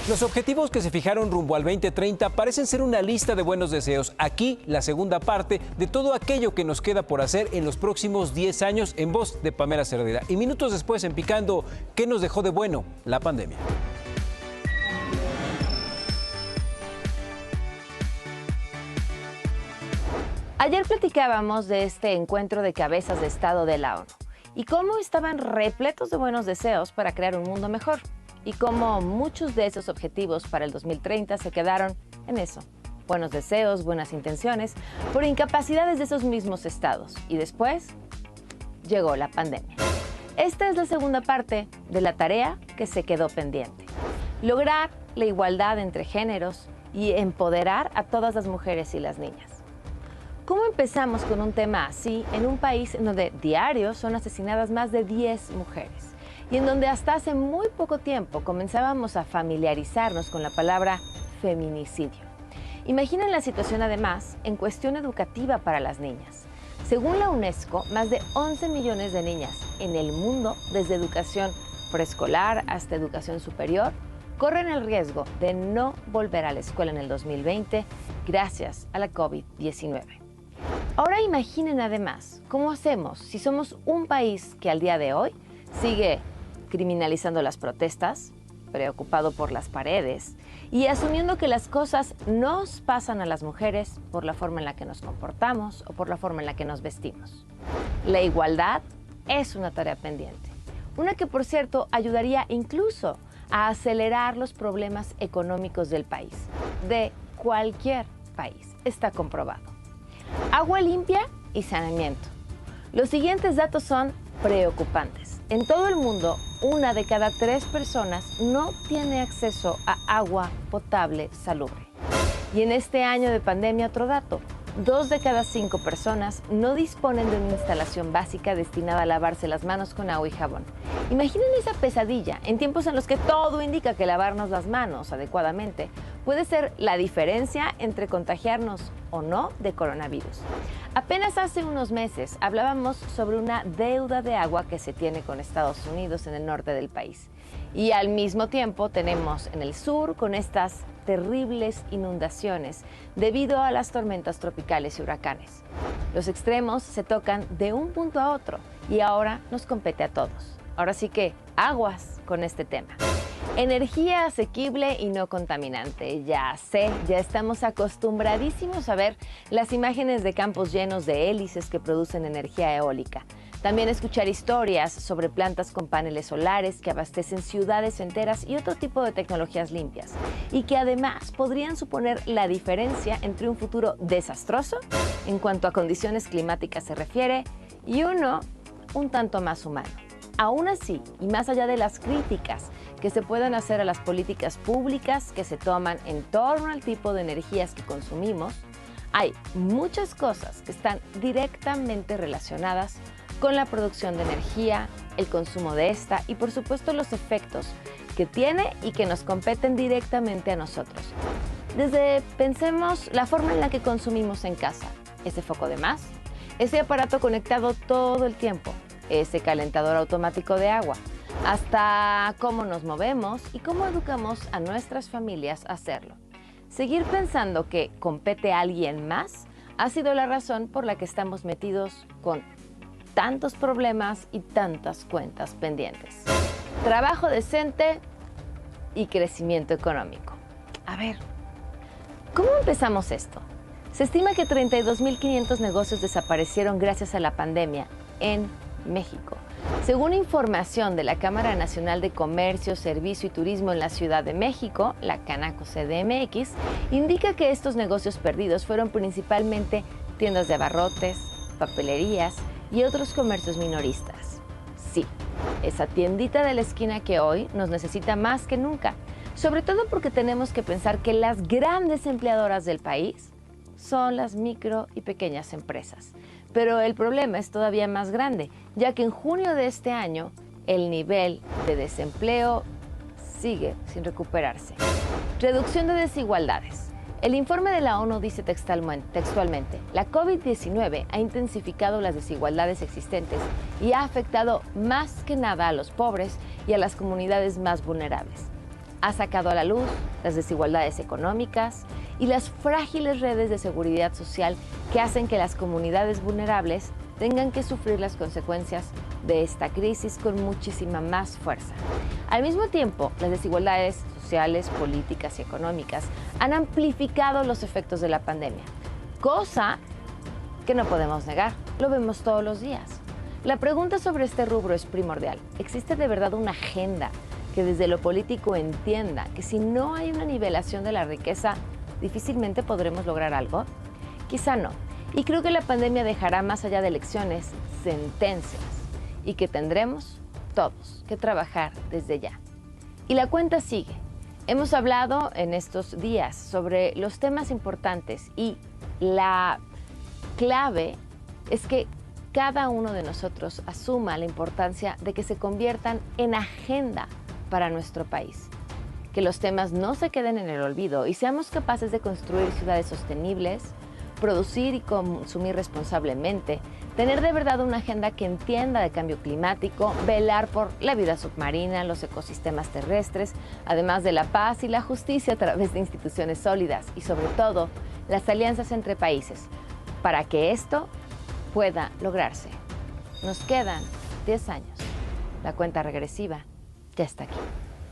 Los objetivos que se fijaron rumbo al 2030 parecen ser una lista de buenos deseos. Aquí la segunda parte de todo aquello que nos queda por hacer en los próximos 10 años en voz de Pamela Cerdeira. Y minutos después en Picando, ¿qué nos dejó de bueno la pandemia? Ayer platicábamos de este encuentro de cabezas de Estado de la ONU y cómo estaban repletos de buenos deseos para crear un mundo mejor y cómo muchos de esos objetivos para el 2030 se quedaron en eso. Buenos deseos, buenas intenciones, por incapacidades de esos mismos estados. Y después llegó la pandemia. Esta es la segunda parte de la tarea que se quedó pendiente. Lograr la igualdad entre géneros y empoderar a todas las mujeres y las niñas. ¿Cómo empezamos con un tema así en un país en donde diario son asesinadas más de 10 mujeres y en donde hasta hace muy poco tiempo comenzábamos a familiarizarnos con la palabra feminicidio? Imaginen la situación además en cuestión educativa para las niñas. Según la UNESCO, más de 11 millones de niñas en el mundo, desde educación preescolar hasta educación superior, corren el riesgo de no volver a la escuela en el 2020 gracias a la COVID-19. Ahora imaginen además cómo hacemos si somos un país que al día de hoy sigue criminalizando las protestas, preocupado por las paredes y asumiendo que las cosas nos pasan a las mujeres por la forma en la que nos comportamos o por la forma en la que nos vestimos. La igualdad es una tarea pendiente, una que por cierto ayudaría incluso a acelerar los problemas económicos del país, de cualquier país, está comprobado. Agua limpia y saneamiento. Los siguientes datos son preocupantes. En todo el mundo, 1 de cada 3 personas no tiene acceso a agua potable salubre. Y en este año de pandemia, otro dato: 2 de cada 5 personas no disponen de una instalación básica destinada a lavarse las manos con agua y jabón. Imaginen esa pesadilla en tiempos en los que todo indica que lavarnos las manos adecuadamente puede ser la diferencia entre contagiarnos o no de coronavirus. Apenas hace unos meses hablábamos sobre una deuda de agua que se tiene con Estados Unidos en el norte del país. Y al mismo tiempo tenemos en el sur con estas terribles inundaciones debido a las tormentas tropicales y huracanes. Los extremos se tocan de un punto a otro y ahora nos compete a todos. Ahora sí que aguas con este tema. Energía asequible y no contaminante. Ya sé, ya estamos acostumbradísimos a ver las imágenes de campos llenos de hélices que producen energía eólica. También escuchar historias sobre plantas con paneles solares que abastecen ciudades enteras y otro tipo de tecnologías limpias. Y que además podrían suponer la diferencia entre un futuro desastroso en cuanto a condiciones climáticas se refiere y uno un tanto más humano. Aún así, y más allá de las críticas que se puedan hacer a las políticas públicas que se toman en torno al tipo de energías que consumimos, hay muchas cosas que están directamente relacionadas con la producción de energía, el consumo de esta y por supuesto los efectos que tiene y que nos competen directamente a nosotros. Desde, pensemos, la forma en la que consumimos en casa, ese foco de más, ese aparato conectado todo el tiempo, ese calentador automático de agua, hasta cómo nos movemos y cómo educamos a nuestras familias a hacerlo. Seguir pensando que compete a alguien más ha sido la razón por la que estamos metidos con tantos problemas y tantas cuentas pendientes. Trabajo decente y crecimiento económico. A ver, ¿cómo empezamos esto? Se estima que 32.500 negocios desaparecieron gracias a la pandemia en México. Según información de la Cámara Nacional de Comercio, Servicio y Turismo en la Ciudad de México, la Canaco CDMX, indica que estos negocios perdidos fueron principalmente tiendas de abarrotes, papelerías y otros comercios minoristas. Sí, esa tiendita de la esquina que hoy nos necesita más que nunca, sobre todo porque tenemos que pensar que las grandes empleadoras del país son las micro y pequeñas empresas. Pero el problema es todavía más grande, ya que en junio de este año el nivel de desempleo sigue sin recuperarse. Reducción de desigualdades. El informe de la ONU dice textualmente, la COVID-19 ha intensificado las desigualdades existentes y ha afectado más que nada a los pobres y a las comunidades más vulnerables. ha sacado a la luz las desigualdades económicas y las frágiles redes de seguridad social que hacen que las comunidades vulnerables tengan que sufrir las consecuencias de esta crisis con muchísima más fuerza. Al mismo tiempo, las desigualdades sociales, políticas y económicas han amplificado los efectos de la pandemia, cosa que no podemos negar, lo vemos todos los días. La pregunta sobre este rubro es primordial. ¿Existe de verdad una agenda que desde lo político entienda que si no hay una nivelación de la riqueza, difícilmente podremos lograr algo? Quizá no. Y creo que la pandemia dejará más allá de elecciones, sentencias, y que tendremos todos que trabajar desde ya. Y la cuenta sigue. Hemos hablado en estos días sobre los temas importantes y la clave es que cada uno de nosotros asuma la importancia de que se conviertan en agenda para nuestro país. Que los temas no se queden en el olvido y seamos capaces de construir ciudades sostenibles, producir y consumir responsablemente, tener de verdad una agenda que entienda de cambio climático, velar por la vida submarina, los ecosistemas terrestres, además de la paz y la justicia a través de instituciones sólidas y sobre todo las alianzas entre países, para que esto pueda lograrse. Nos quedan 10 años. La cuenta regresiva ya está aquí.